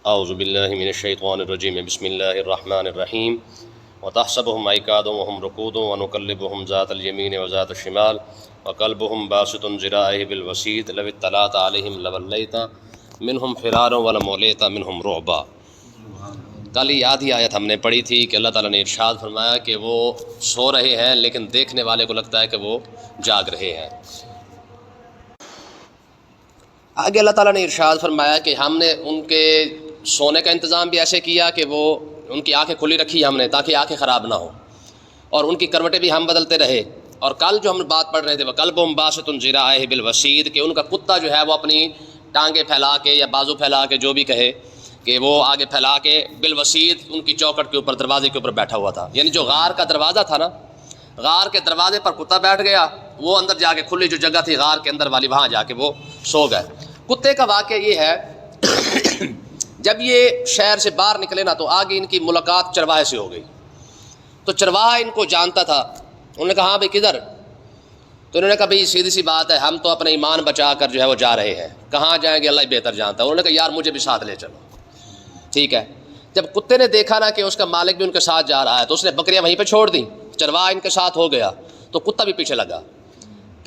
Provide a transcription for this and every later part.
اعوذ باللہ من الشیطان الرجیم بسم اللہ الرحمن الرحیم وتحسبهم ایقادا وهم رقود ونقلبهم ذات الیمین وذات الشمال وقلبهم باسط ذراعیه بالوسیط لو اطلعت علیہم لولیت منهم فرارا ولمولیت منهم رعبا۔ کل یہ آدھی آیت ہم نے پڑھی تھی کہ اللہ تعالیٰ نے ارشاد فرمایا کہ وہ سو رہے ہیں لیکن دیکھنے والے کو لگتا ہے کہ وہ جاگ رہے ہیں۔ آگے اللہ تعالیٰ نے ارشاد فرمایا کہ ہم نے ان کے سونے کا انتظام بھی ایسے کیا کہ وہ ان کی آنکھیں کھلی رکھی ہم نے تاکہ آنکھیں خراب نہ ہوں، اور ان کی کروٹیں بھی ہم بدلتے رہے۔ اور کل جو ہم بات پڑھ رہے تھے وَقَلْبُهُمْ بَاسِطٌ ذِرَاعَيْهِ بِالْوَسِيطِ کہ ان کا کتا جو ہے وہ اپنی ٹانگیں پھیلا کے یا بازو پھیلا کے جو بھی کہے کہ وہ آگے پھیلا کے بالوسیط ان کی چوکھٹ کے اوپر دروازے کے اوپر بیٹھا ہوا تھا، یعنی جو غار کا دروازہ تھا نا، غار کے دروازے پر کتا بیٹھ گیا، وہ اندر جا کے کھلی جو جگہ تھی غار کے اندر والی وہاں جا کے وہ سو گئے۔ کتے کا واقعہ یہ ہے جب یہ شہر سے باہر نکلے نا تو آگے ان کی ملاقات چرواہے سے ہو گئی، تو چرواہا ان کو جانتا تھا۔ انہوں نے کہا ہاں بھائی کدھر؟ تو انہوں نے کہا بھائی سیدھی سی بات ہے، ہم تو اپنے ایمان بچا کر جو ہے وہ جا رہے ہیں، کہاں جائیں گے اللہ ہی بہتر جانتا ہے۔ انہوں نے کہا یار مجھے بھی ساتھ لے چلو، ٹھیک ہے۔ جب کتے نے دیکھا نا کہ اس کا مالک بھی ان کے ساتھ جا رہا ہے تو اس نے بکریاں وہیں پہ چھوڑ دیں، چرواہا ان کے ساتھ ہو گیا تو کتا بھی پیچھے لگا۔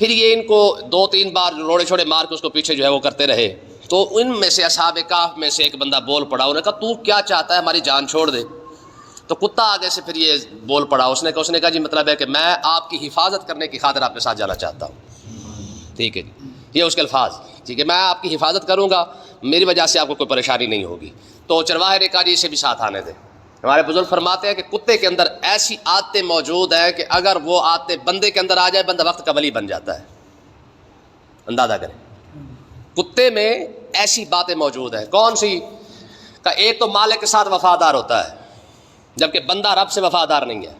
پھر یہ ان کو 2-3 بار روڑے چھوڑے مار کے اس کو پیچھے جو ہے وہ کرتے رہے، تو ان میں سے اصحاب کہف میں سے ایک بندہ بول پڑا، انہوں نے کہا تو کیا چاہتا ہے، ہماری جان چھوڑ دے۔ تو کتا آگے سے پھر یہ بول پڑا، اس نے کہا جی مطلب ہے کہ میں آپ کی حفاظت کرنے کی خاطر آپ کے ساتھ جانا چاہتا ہوں، ٹھیک ہے جی، یہ اس کے الفاظ، ٹھیک ہے، میں آپ کی حفاظت کروں گا، میری وجہ سے آپ کو کوئی پریشانی نہیں ہوگی۔ تو چرواہے نے کہا جی اسے بھی ساتھ آنے دیں۔ ہمارے بزرگ فرماتے ہیں کہ کتے کے اندر ایسی عادتیں موجود ہیں کہ اگر وہ عادتیں بندے کے اندر آ جائے بندہ وقت کا ولی بن جاتا ہے، اندازہ کریں۔ کتے میں ایسی باتیں موجود ہیں، کون سی؟ کہ ایک تو مالک کے ساتھ وفادار ہوتا ہے جبکہ بندہ رب سے وفادار نہیں ہے۔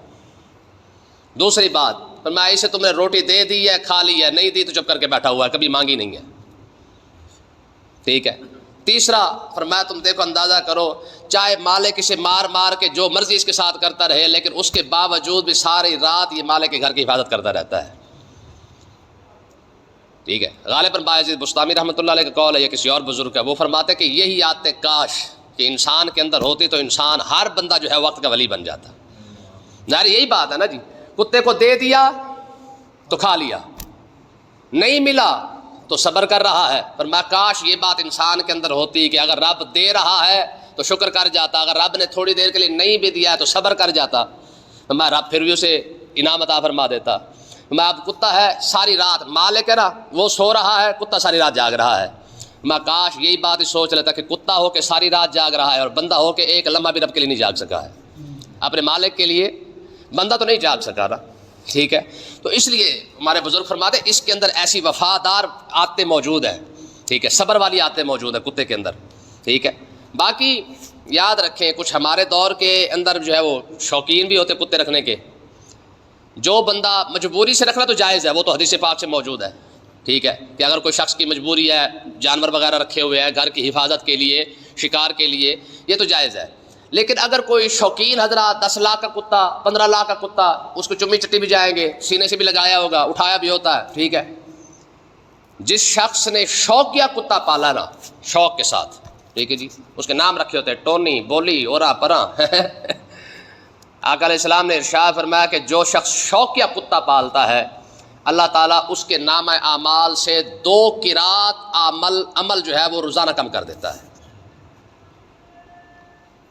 دوسری بات فرمایا اسے تم نے روٹی دے دی ہے، کھا لی ہے، نہیں دی تو چپ کر کے بیٹھا ہوا ہے، کبھی مانگی نہیں ہے، ٹھیک ہے۔ تیسرا فرمایا تم دیکھو اندازہ کرو، چاہے مالک اسے مار مار کے جو مرضی اس کے ساتھ کرتا رہے لیکن اس کے باوجود بھی ساری رات یہ مالک کے گھر کی حفاظت کرتا رہتا ہے، ٹھیک ہے۔ غالباً باعزید بستامی رحمۃ اللہ علیہ کا قول ہے، یہ کسی اور بزرگ ہے، وہ فرماتے کہ یہی عادتیں کاش کہ انسان کے اندر ہوتی تو انسان ہر بندہ جو ہے وقت کا ولی بن جاتا۔ ظاہر یہی بات ہے نا جی، کتے کو دے دیا تو کھا لیا، نہیں ملا تو صبر کر رہا ہے۔ پر میں کاش یہ بات انسان کے اندر ہوتی کہ اگر رب دے رہا ہے تو شکر کر جاتا، اگر رب نے تھوڑی دیر کے لیے نہیں بھی دیا ہے تو صبر کر جاتا، میں رب پھر بھی اسے انعام عطا فرما دیتا۔ میں اب کتا ہے ساری رات، مالک ہے نا وہ سو رہا ہے، کتا ساری رات جاگ رہا ہے، میں کاش یہی بات ہی سوچ لیتا کہ کتا ہو کے ساری رات جاگ رہا ہے اور بندہ ہو کے ایک لمحہ بھی رب کے لیے نہیں جاگ سکا ہے، اپنے مالک کے لیے بندہ تو نہیں جاگ سکا نا، ٹھیک ہے۔ تو اس لیے ہمارے بزرگ فرماتے اس کے اندر ایسی وفادار عادتیں موجود ہیں، ٹھیک ہے، صبر والی عادتیں موجود ہیں کتے کے اندر، ٹھیک ہے۔ باقی یاد رکھیں کچھ ہمارے دور کے اندر جو ہے وہ شوقین بھی ہوتے کتے رکھنے کے، جو بندہ مجبوری سے رکھنا تو جائز ہے، وہ تو حدیث پاک سے موجود ہے، ٹھیک ہے، کہ اگر کوئی شخص کی مجبوری ہے، جانور وغیرہ رکھے ہوئے ہیں گھر کی حفاظت کے لیے، شکار کے لیے، یہ تو جائز ہے۔ لیکن اگر کوئی شوقین حضرات 10 لاکھ کا کتا، 15 لاکھ کا کتا، اس کو چمی چٹی بھی جائیں گے، سینے سے بھی لگایا ہوگا، اٹھایا بھی ہوتا ہے، ٹھیک ہے۔ جس شخص نے شوقیہ کتا پالا نا، شوق کے ساتھ، ٹھیک ہے جی، اس کے نام رکھے ہوتے ہیں ٹونی، بولی، اورا، پراں آقا علیہ السلام نے ارشاد فرمایا کہ جو شخص شوقیہ کتا پالتا ہے اللہ تعالیٰ اس کے نامہ اعمال سے 2 قرات عمل جو ہے وہ روزانہ کم کر دیتا ہے۔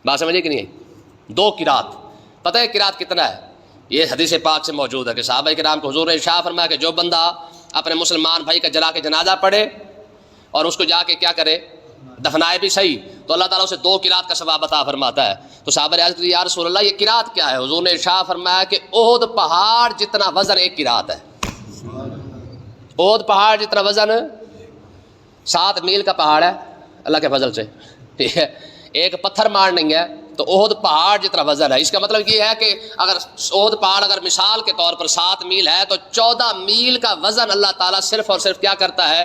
بات سمجھے کہ نہیں ہے؟ 2 قرات، پتہ ہے قرات کتنا ہے؟ یہ حدیث پاک سے موجود ہے کہ صحابہ کرام کو حضور نے ارشاد فرمایا کہ جو بندہ اپنے مسلمان بھائی کا جلا کے جنازہ پڑھے اور اس کو جا کے کیا کرے، دفنائے بھی صحیح، تو اللہ تعالیٰ اسے 2 قرات کا ثواب عطا فرماتا ہے۔ تو صحابہ نے عرض کی یا رسول اللہ یہ قرات کیا ہے؟ حضور نے ارشاد فرمایا کہ احد پہاڑ جتنا وزن 1 قرات ہے، احد پہاڑ جتنا وزن 7 میل کا پہاڑ ہے اللہ کے فضل سے، ٹھیک ہے، ایک پتھر مار نہیں ہے، تو احد پہاڑ جتنا وزن ہے۔ اس کا مطلب یہ ہے کہ اگر احد پہاڑ اگر مثال کے طور پر 7 میل ہے تو 14 میل کا وزن اللہ تعالیٰ صرف اور صرف کیا کرتا ہے،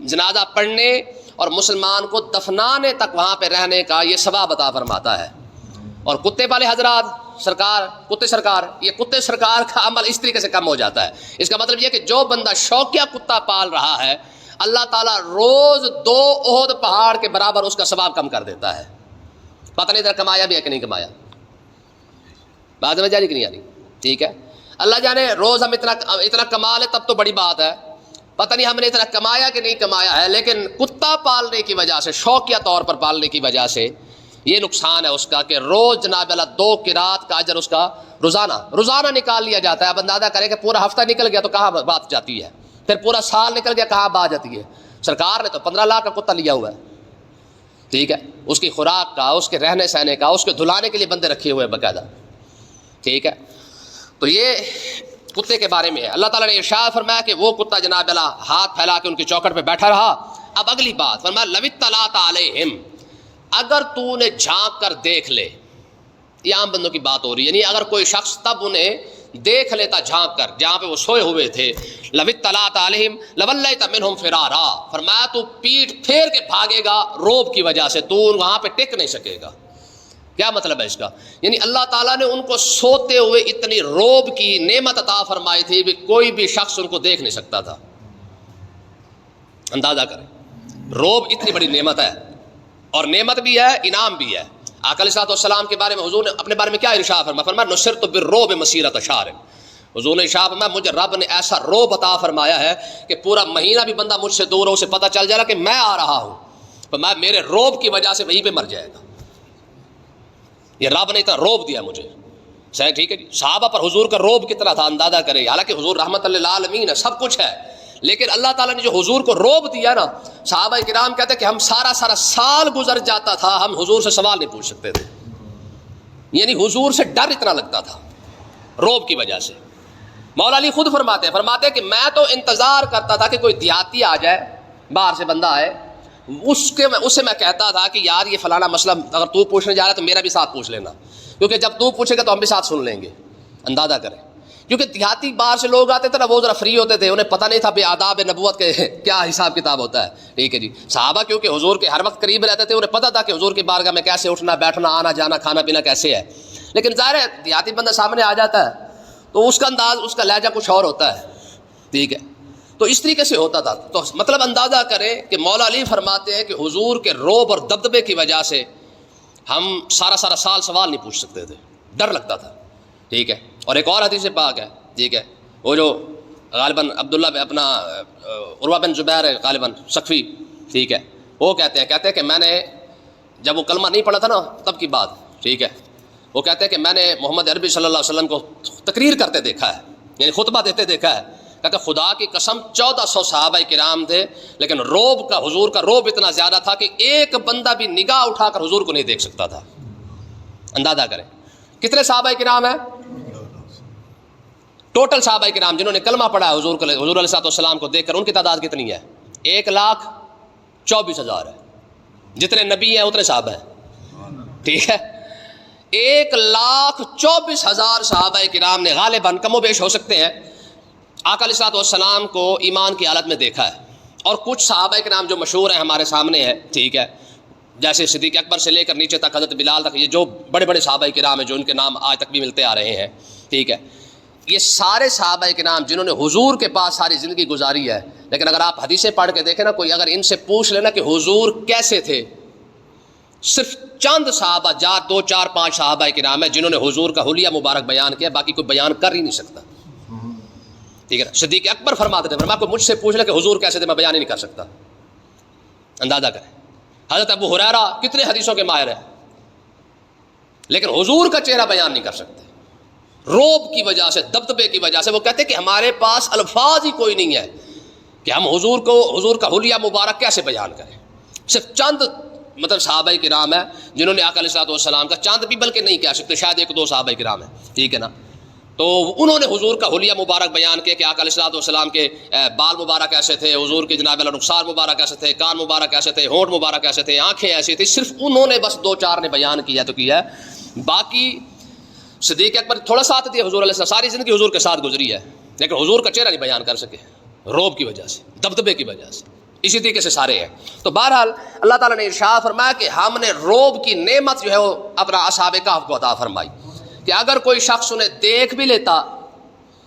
جنازہ پڑھنے اور مسلمان کو دفنانے تک وہاں پہ رہنے کا یہ ثواب عطا فرماتا ہے۔ اور کتے والے حضرات سرکار، کتے سرکار، یہ کتے سرکار کا عمل اس طریقے سے کم ہو جاتا ہے۔ اس کا مطلب یہ کہ جو بندہ شوقیہ کتا پال رہا ہے اللہ تعالیٰ روز 2 احد پہاڑ کے برابر اس کا ثواب کم کر دیتا ہے۔ پتہ نہیں ادھر کمایا بھی ہے کہ نہیں کمایا. بات سمجھ آ رہی کہ نہیں آ رہی؟ ٹھیک ہے. اللہ جانے روز ہم اتنا کما لے تب تو بڑی بات ہے. پتہ نہیں ہم نے اتنا کمایا کہ نہیں کمایا ہے، لیکن کتا پالنے کی وجہ سے، شوقیہ طور پر پالنے کی وجہ سے یہ نقصان ہے اس کا کہ روز جناب اللہ 2 قرات کا اجر اس کا روزانہ نکال لیا جاتا ہے. اب اندازہ کریں کہ پورا ہفتہ نکل گیا تو کہاں بات جاتی ہے، پھر پورا سال نکل گیا کہاں بات جاتی ہے. سرکار نے تو 15 لاکھ کا کتا لیا ہوا ہے. ٹھیک ہے. اس کی خوراک کا، اس کے رہنے سہنے کا، اس کے دھلانے کے لیے بندے رکھے ہوئے باقاعدہ. ٹھیک ہے. تو یہ کتے کے بارے میں ہے. اللہ تعالیٰ نے ارشاد فرمایا کہ وہ کتا جناب اللہ ہاتھ پھیلا کے ان کی چوکھٹ پہ بیٹھا رہا. اب اگلی بات فرمایا لو اطلعت علیہم، اگر تو نے جھانک کر دیکھ لے. یہ عام بندوں کی بات ہو رہی ہے، یعنی اگر کوئی شخص تب انہیں دیکھ لیتا جھانک کر جہاں پہ وہ سوئے ہوئے تھے. لو اطلعت علیہم لولیت منہم فرارا، فرمایا تو پیٹ پھیر کے بھاگے گا روب کی وجہ سے، تو وہاں پہ ٹک نہیں سکے گا. کیا مطلب ہے اس کا؟ یعنی اللہ تعالیٰ نے ان کو سوتے ہوئے اتنی روب کی نعمت عطا فرمائی تھی کہ کوئی بھی شخص ان کو دیکھ نہیں سکتا تھا. اندازہ کریں، روب اتنی بڑی نعمت ہے، اور نعمت بھی ہے، انعام بھی ہے. آقا علیہ الصلوۃ والسلام کے بارے میں حضور نے اپنے بارے میں کیا ارشاد فرمایا؟ فرمایا نصرت بالرعب مسیرۃ شہر. حضور نے ارشاد فرمایا مجھے رب نے ایسا روب عطا فرمایا ہے کہ پورا مہینہ بھی بندہ مجھ سے دور ہو، اسے پتہ چل جائے گا کہ میں آ رہا ہوں، فرمایا میرے روب کی وجہ سے وہیں پہ مر جائے گا. یہ رب نے اتنا روب دیا مجھے. صحیح، ٹھیک ہے جی. صحابہ پر حضور کا روب کتنا تھا اندازہ کرے. حالانکہ حضور رحمت للعالمین ہے، سب کچھ ہے، لیکن اللہ تعالیٰ نے جو حضور کو روب دیا نا، صحابہ کرام کہتے ہیں کہ ہم سارا سال گزر جاتا تھا، ہم حضور سے سوال نہیں پوچھ سکتے تھے. یعنی حضور سے ڈر اتنا لگتا تھا روب کی وجہ سے. مولا علی خود فرماتے ہیں کہ میں تو انتظار کرتا تھا کہ کوئی دیہاتی آ جائے، باہر سے بندہ آئے، اس سے میں کہتا تھا کہ یار یہ فلانا مسئلہ اگر تو پوچھنے جا رہا ہے تو میرا بھی ساتھ پوچھ لینا، کیونکہ جب تو پوچھے گا تو ہم بھی ساتھ سن لیں گے. اندازہ کریں، کیونکہ دیہاتی باہر سے لوگ آتے تھے نا، وہ ذرا فری ہوتے تھے، انہیں پتہ نہیں تھا بے آداب نبوت کے کیا حساب کتاب ہوتا ہے. ٹھیک ہے جی. صحابہ کیونکہ حضور کے ہر وقت قریب رہتے تھے، انہیں پتہ تھا کہ حضور کی بارگاہ میں کیسے اٹھنا بیٹھنا، آنا جانا، کھانا پینا کیسے ہے. لیکن ظاہر ہے دیہاتی بندہ سامنے آ جاتا ہے تو اس کا انداز، اس کا لہجہ کچھ اور ہوتا ہے. ٹھیک ہے. تو اس طریقے سے ہوتا تھا. تو مطلب اندازہ کریں کہ مولا علی فرماتے ہیں کہ حضور کے روب اور دبدبے کی وجہ سے ہم سارا سال سوال نہیں پوچھ سکتے تھے، ڈر لگتا تھا. ٹھیک ہے. اور ایک اور حدیث پاک ہے، ٹھیک ہے، وہ جو غالباً عبداللہ اپنا عروہ بن زبیر ہے غالباً ثقفی، ٹھیک ہے، وہ کہتے ہیں کہ میں نے جب وہ کلمہ نہیں پڑھا تھا نا تب کی بات، ٹھیک ہے، وہ کہتے ہیں کہ میں نے محمد عربی صلی اللہ علیہ وسلم کو تقریر کرتے دیکھا ہے، یعنی خطبہ دیتے دیکھا ہے. کہتے خدا کی قسم 1400 صحابہ کرام تھے، لیکن روب کا، حضور کا روب اتنا زیادہ تھا کہ ایک بندہ بھی نگاہ اٹھا کر حضور کو نہیں دیکھ سکتا تھا. اندازہ کریں کتنے صحابہ کرام ہیں ٹوٹل صحابہ کرام جنہوں نے کلمہ پڑھا ہے حضور علیہ الصلوۃ والسلام کو دیکھ کر، ان کی تعداد کتنی ہے؟ 1,24,000 ہے. جتنے نبی ہیں اتنے صحابہ ہیں. ٹھیک ہے. 1,24,000 صحابہ کرام نے غالباً کم و بیش ہو سکتے ہیں آقا علیہ الصلوۃ والسلام کو ایمان کی حالت میں دیکھا ہے. اور کچھ صحابہ کرام جو مشہور ہیں ہمارے سامنے ہیں، ٹھیک ہے، جیسے صدیق اکبر سے لے کر نیچے تک حضرت بلال تک، یہ جو بڑے بڑے صحابہ کرام ہیں جو ان کے نام آج تک بھی ملتے آ رہے ہیں. ٹھیک ہے. یہ سارے صحابہ کرام جنہوں نے حضور کے پاس ساری زندگی گزاری ہے، لیکن اگر آپ حدیثیں پڑھ کے دیکھیں نا، کوئی اگر ان سے پوچھ لینا کہ حضور کیسے تھے، صرف چند صحابہ، 2 4 5 صحابہ کرام ہیں جنہوں نے حضور کا حلیہ مبارک بیان کیا، باقی کوئی بیان کر ہی نہیں سکتا. ٹھیک ہے. صدیق اکبر فرماتے تھے، فرمایا کوئی مجھ سے پوچھ لے کہ حضور کیسے تھے، میں بیان ہی نہیں کر سکتا. اندازہ کریں. حضرت ابو ہریرہ کتنے حدیثوں کے ماہر ہیں، لیکن حضور کا چہرہ بیان نہیں کر سکتے، روب کی وجہ سے، دبدبے کی وجہ سے. وہ کہتے کہ ہمارے پاس الفاظ ہی کوئی نہیں ہے کہ ہم حضور کا حلیہ مبارک کیسے بیان کریں. صرف چند مطلب صحابہ کرام ہیں جنہوں نے آقا علیہ الصلوۃ والسلام کا، چند بھی بلکہ نہیں کہہ سکتے، شاید 1 2 صحابہ کرام ہیں. ٹھیک ہے نا. تو انہوں نے حضور کا حلیہ مبارک بیان کیا کہ آقا علیہ الصلوۃ والسلام کے بال مبارک ایسے تھے، حضور کے جناب رخسار مبارک ایسے تھے، کان مبارک ایسے تھے، ہونٹ مبارک ایسے تھے، آنکھیں ایسی تھیں. صرف انہوں نے بس 2 4 نے بیان کیا تو کیا ہے. باقی صدیق اکبر تھوڑا ساتھ دیا حضور علیہ السلام، ساری زندگی حضور کے ساتھ گزری ہے، لیکن حضور کا چہرہ نہیں بیان کر سکے، روب کی وجہ سے، دبدبے کی وجہ سے. اسی طریقے سے سارے ہیں. تو بہرحال اللہ تعالیٰ نے ارشاد فرمایا کہ ہم نے روب کی نعمت جو ہے وہ اپنا اصحاب کہف کو عطا فرمائی کہ اگر کوئی شخص انہیں دیکھ بھی لیتا،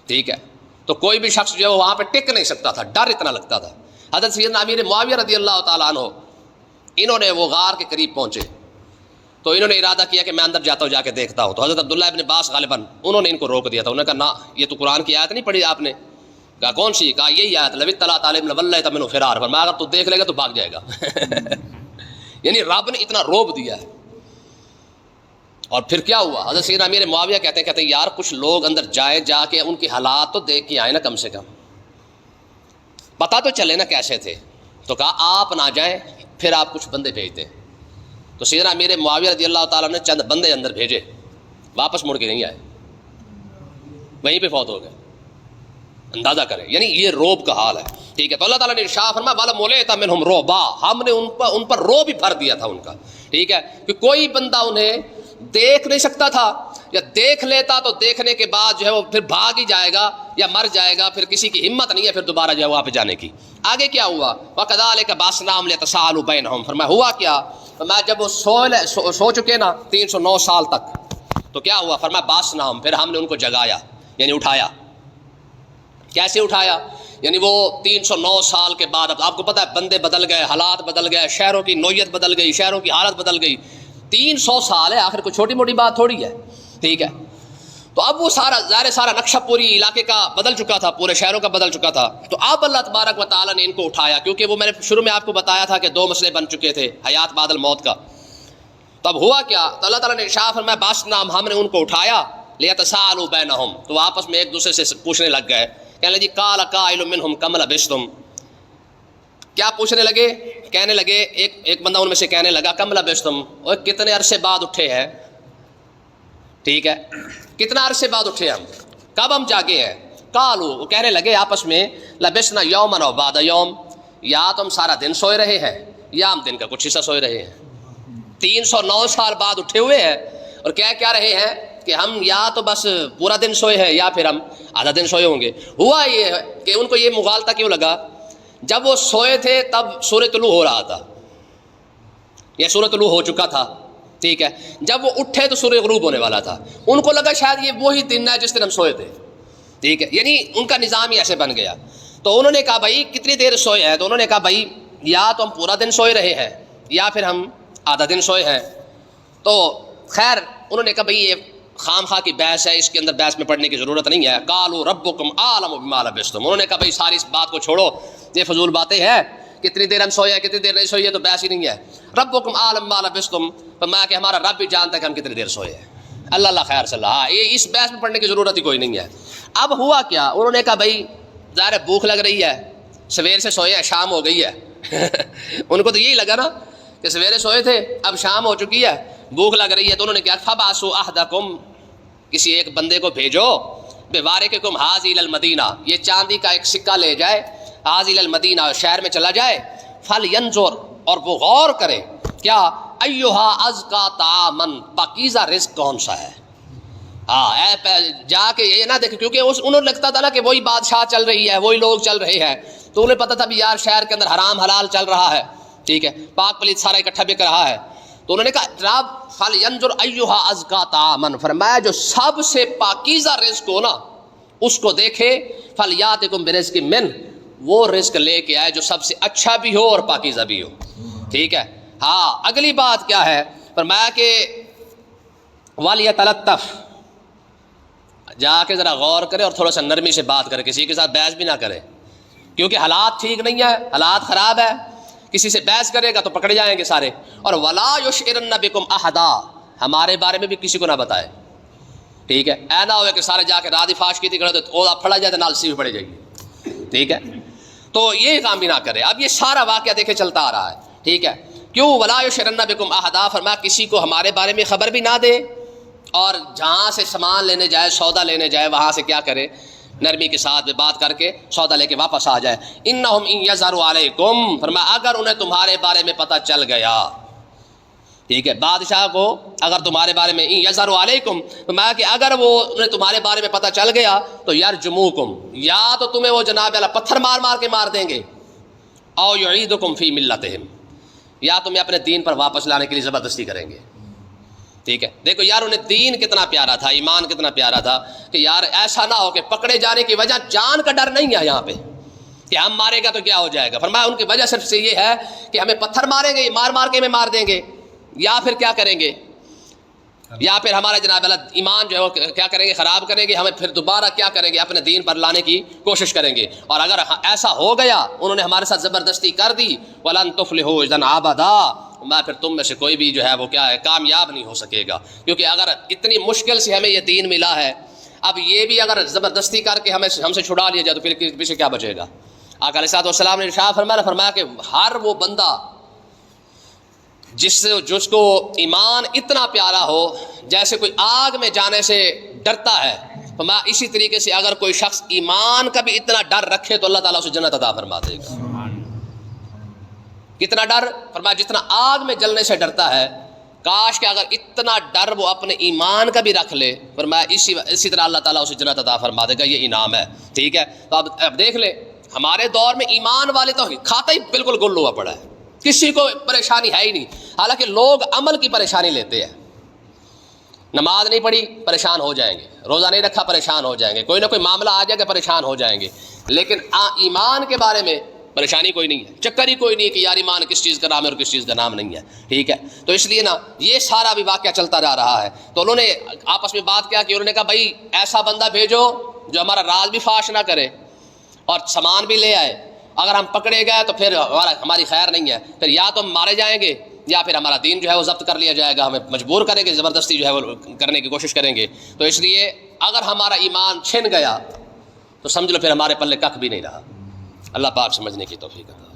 ٹھیک ہے، تو کوئی بھی شخص جو ہے وہ وہاں پہ ٹک نہیں سکتا تھا، ڈر اتنا لگتا تھا. حضرت سیدنا امیر معاویہ رضی اللہ تعالیٰ عنہ، انہوں نے وہ غار کے قریب پہنچے تو انہوں نے ارادہ کیا کہ میں اندر جاتا ہوں، جا کے دیکھتا ہوں. تو حضرت عبداللہ ابن عباس غالباً انہوں نے ان کو روک دیا تھا. انہوں نے کہا نہ، یہ تو قرآن کی آیت نہیں پڑھی آپ نے. کہا کون سی؟ کہا یہی آیت لو اطلعت علیہم لولیت منہم فرارا. فرمایا اگر تو دیکھ لے گا تو بھاگ جائے گا. یعنی رب نے اتنا روب دیا ہے. اور پھر کیا ہوا؟ حضرت سیدنا امیر معاویہ کہتے ہیں یار کچھ لوگ اندر جائیں، جا کے ان کے حالات تو دیکھ کے آئے نا، کم سے کم پتہ تو چلے نا کیسے تھے. تو کہا آپ نہ جائیں، پھر آپ کچھ بندے بھیج دیں. تو سیدنا امیر معاویہ رضی اللہ تعالیٰ نے چند بندے اندر بھیجے، واپس مڑ کے نہیں آئے، وہیں پہ فوت ہو گئے. اندازہ کریں، یعنی یہ روب کا حال ہے. ٹھیک ہے. تو اللہ تعالیٰ نے ارشاد فرمایا وَلَمُلِئْتَ مِنْهُمْ رُعْبًا، ہم نے ان پر روب ہی بھر دیا تھا ان کا. ٹھیک ہے، کہ کوئی بندہ انہیں دیکھ نہیں سکتا تھا، یا دیکھ لیتا تو دیکھنے کے بعد جو ہے وہ پھر بھاگ ہی جائے گا یا مر جائے گا، پھر کسی کی ہمت نہیں ہے پھر دوبارہ جو ہے وہاں پہ جانے کی. آگے کیا ہوا؟ وَكَذَلِكَ بَعَثْنَاهُمْ لِيَتَسَاءَلُوا بَيْنَهُمْ. فرمایا ہوا کیا؟ فرمایا جب وہ سو چکے نا 309 سال تک، تو کیا ہوا؟ فرمایا بَعَثْنَاهُمْ، پھر ہم نے ان کو جگایا، یعنی اٹھایا. کیسے اٹھایا؟ یعنی وہ 309 سال کے بعد، اب آپ کو پتہ ہے بندے بدل گئے، حالات بدل گئے، شہروں کی نوعیت بدل گئی، شہروں کی حالت بدل گئی. 300 سال ہے، آخر کوئی چھوٹی موٹی بات تھوڑی ہے. ٹھیک ہے. تو اب وہ سارا نقشہ پوری علاقے کا بدل چکا تھا، پورے شہروں کا بدل چکا تھا. تو اب اللہ تبارک و تعالیٰ نے ان کو اٹھایا، کیونکہ وہ میں نے شروع میں آپ کو بتایا تھا کہ 2 مسئلے بن چکے تھے، حیات بعد الموت کا. تو اب ہوا کیا؟ تو اللہ تعالیٰ نے ارشاد فرمایا بَعَثْنَاهُمْ، ہم نے ان کو اٹھایا، لِيَتَسَاءَلُوا بَيْنَهُمْ. تو آپس میں ایک دوسرے سے پوچھنے لگ گئے. کہنے لگے قَالَ قَائِلٌ مِّنْهُمْ كَمْ لَبِثْتُمْ. کیا پوچھنے لگے؟ کہنے لگے، ایک بندہ ان میں سے کہنے لگا کم لبثتم، اور کتنے عرصے بعد اٹھے ہیں. ٹھیک ہے، کتنا عرصے بعد اٹھے ہم، کب ہم جاگے ہیں. قالوا، وہ کہنے لگے آپس میں لبثنا یوما او بعد یوم، یا تو ہم سارا دن سوئے رہے ہیں یا ہم دن کا کچھ حصہ سوئے رہے ہیں. 309 سال بعد اٹھے ہوئے ہیں اور کیا رہے ہیں کہ ہم یا تو بس پورا دن سوئے ہیں یا پھر ہم آدھا دن سوئے ہوں گے. ہوا یہ کہ ان کو یہ مغالطہ کیوں لگا؟ جب وہ سوئے تھے تب سورج طلوع ہو رہا تھا یا سورج طلوع ہو چکا تھا. ٹھیک ہے. جب وہ اٹھے تو سورج غروب ہونے والا تھا. ان کو لگا شاید یہ وہی دن ہے جس دن ہم سوئے تھے. ٹھیک ہے، یعنی ان کا نظام ہی ایسے بن گیا. تو انہوں نے کہا بھائی کتنی دیر سوئے ہیں؟ تو انہوں نے کہا بھائی یا تو ہم پورا دن سوئے رہے ہیں یا پھر ہم آدھا دن سوئے ہیں. تو خیر انہوں نے کہا بھائی یہ خام خواہ کی بحث ہے، اس کے اندر بحث میں پڑھنے کی ضرورت نہیں ہے. قالوا ربکم اعلم بما لبثتم. انہوں نے کہا بھائی ساری اس بات کو چھوڑو، یہ فضول باتیں ہیں، کتنی دیر ہم سوئے ہیں کتنی دیر نہیں سوئے، تو بحث ہی نہیں ہے. ربکم اعلم بما لبثتم، فرمایا کہ ہمارا رب بھی جانتا ہے کہ ہم کتنی دیر سوئے ہیں. اللہ خیر صلی اللہ. ہاں، یہ اس بحث میں پڑھنے کی ضرورت ہی کوئی نہیں ہے. اب ہوا کیا؟ انہوں نے کہا بھائی ظاہر بھوک لگ رہی ہے، سویر سے سوئے ہیں، شام ہو گئی ہے. ان کو تو یہی لگا نا کہ سویرے سوئے تھے اب شام ہو چکی ہے، بھوک لگ رہی ہے. تو انہوں نے کہا فبعثوا احدکم، کسی ایک بندے کو بھیجو، بوارقکم ھذی الی المدینہ، یہ چاندی کا ایک سکہ لے جائے، ھذی الی المدینہ، شہر میں چلا جائے، فلینظر، اور وہ غور کرے کیا ایھا ازکا طعاما، پاکیزہ رزق کون سا ہے. ہاں، جا کے یہ نہ دیکھ، کیونکہ انہوں نے لگتا تھا نا کہ وہی بادشاہ چل رہی ہے، وہی لوگ چل رہے ہیں، تو انہیں پتہ تھا بھی یار شہر کے اندر حرام حلال چل رہا ہے. ٹھیک ہے، پاک پلیت سارا اکٹھا بک رہا ہے. تو انہوں نے کہا جناب فلینظر ایھا ازکا طعاما، فرمایا جو سب سے پاکیزہ رزق ہو نا اس کو دیکھے، فلیاتکم برزق من، وہ رزق لے کے آئے جو سب سے اچھا بھی ہو اور پاکیزہ بھی ہو. ٹھیک ہے. ہاں، اگلی بات کیا ہے؟ فرمایا کہ ولیتلطف، جا کے ذرا غور کرے اور تھوڑا سا نرمی سے بات کرے، کسی کے ساتھ بحث بھی نہ کرے، کیونکہ حالات ٹھیک نہیں ہے، حالات خراب ہے. کسی سے بحث کرے گا تو پکڑے جائیں گے سارے. اور ولا یشعرن بکم احدا، ہمارے بارے میں بھی کسی کو نہ بتائے. ٹھیک ہے، ایسا ہو کہ سارے جا کے رادی فاش کی تھی کرے تو وہ پھڑا جائے تو نال سی بھی پڑے جائے گی. ٹھیک ہے، تو یہ کام بھی نہ کرے. اب یہ سارا واقعہ دیکھے چلتا آ رہا ہے. ٹھیک ہے، کیوں ولا یشعرن بکم احدا، فرمایا کسی کو ہمارے بارے میں خبر بھی نہ دے، اور جہاں سے سامان لینے جائے، سودا لینے جائے، وہاں سے کیا کرے، نرمی کے ساتھ بات کر کے سودا لے کے واپس آ جائے. انہم ان یظہروا علیکم، فرمایا اگر انہیں تمہارے بارے میں پتہ چل گیا. ٹھیک ہے، بادشاہ کو اگر تمہارے بارے میں ان یظہروا علیکم، فرمایا کہ اگر وہ انہیں تمہارے بارے میں پتہ چل گیا تو یرجموکم، یا تو تمہیں وہ جناب اللہ پتھر مار مار کے مار دیں گے، او یعیدکم فی ملتہم، یا تمہیں اپنے دین پر واپس لانے کے لیے زبردستی کریں گے. ٹھیک ہے، دیکھو یار انہیں دین کتنا پیارا تھا، ایمان کتنا پیارا تھا کہ یار ایسا نہ ہو کہ پکڑے جانے کی وجہ جان کا ڈر نہیں ہے یہاں پہ کہ ہم مارے گا تو کیا ہو جائے گا. فرمایا ان کی وجہ صرف سے یہ ہے کہ ہمیں پتھر ماریں گے، مار مار کے ہمیں مار دیں گے، یا پھر کیا کریں گے یا پھر ہمارا جناب اللہ ایمان جو ہے وہ کیا کریں گے، خراب کریں گے، ہمیں پھر دوبارہ کیا کریں گے، اپنے دین پر لانے کی کوشش کریں گے. اور اگر ایسا ہو گیا، انہوں نے ہمارے ساتھ زبردستی کر دی، وَلَن تُفْلِحُوا إِذًا أَبَدًا، میں پھر تم میں سے کوئی بھی جو ہے وہ کیا ہے کامیاب نہیں ہو سکے گا. کیونکہ اگر اتنی مشکل سے ہمیں یہ دین ملا ہے، اب یہ بھی اگر زبردستی کر کے ہم سے چھڑا لیا جائے تو پھر پیچھے کیا بچے گا. آقا علیہ السلام نے ارشاد فرمایا کہ ہر وہ بندہ جس کو ایمان اتنا پیارا ہو جیسے کوئی آگ میں جانے سے ڈرتا ہے، فرمایا اسی طریقے سے اگر کوئی شخص ایمان کا بھی اتنا ڈر رکھے تو اللہ تعالیٰ اسے جنت عطا فرما دے گا. کتنا ڈر؟ فرمایا جتنا آگ میں جلنے سے ڈرتا ہے، کاش کہ اگر اتنا ڈر وہ اپنے ایمان کا بھی رکھ لے، فرمایا اسی طرح اللہ تعالیٰ اسے جنت عطا فرما دے گا. یہ انعام ہے. ٹھیک ہے، تو اب دیکھ لیں ہمارے دور میں ایمان والے تو کھاتا ہی بالکل گل ہوا پڑا ہے، کسی کو پریشانی ہے ہی نہیں. حالانکہ لوگ عمل کی پریشانی لیتے ہیں. نماز نہیں پڑھی پریشان ہو جائیں گے، روزہ نہیں رکھا پریشان ہو جائیں گے، کوئی نہ کوئی معاملہ آ جائے گا پریشان ہو جائیں گے. لیکن ایمان کے بارے میں پریشانی کوئی نہیں ہے، چکر ہی کوئی نہیں ہے کہ یار ایمان کس چیز کا نام ہے اور کس چیز کا نام نہیں ہے. ٹھیک ہے، تو اس لیے نا یہ سارا بھی واقعہ چلتا جا رہا ہے. تو انہوں نے آپس میں بات کیا کہ انہوں نے کہا بھائی ایسا بندہ بھیجو جو ہمارا راز بھی فاش نہ کرے اور سامان بھی لے آئے. اگر ہم پکڑے گئے تو پھر ہماری خیر نہیں ہے، پھر یا تو ہم مارے جائیں گے یا پھر ہمارا دین جو ہے وہ ضبط کر لیا جائے گا، ہمیں مجبور کریں گے، زبردستی جو ہے وہ کرنے کی کوشش کریں گے. تو اس لیے اگر ہمارا ایمان چھن گیا تو سمجھ لو پھر ہمارے پلے ککھ بھی نہیں رہا. اللہ پاک سمجھنے کی توفیق عطا.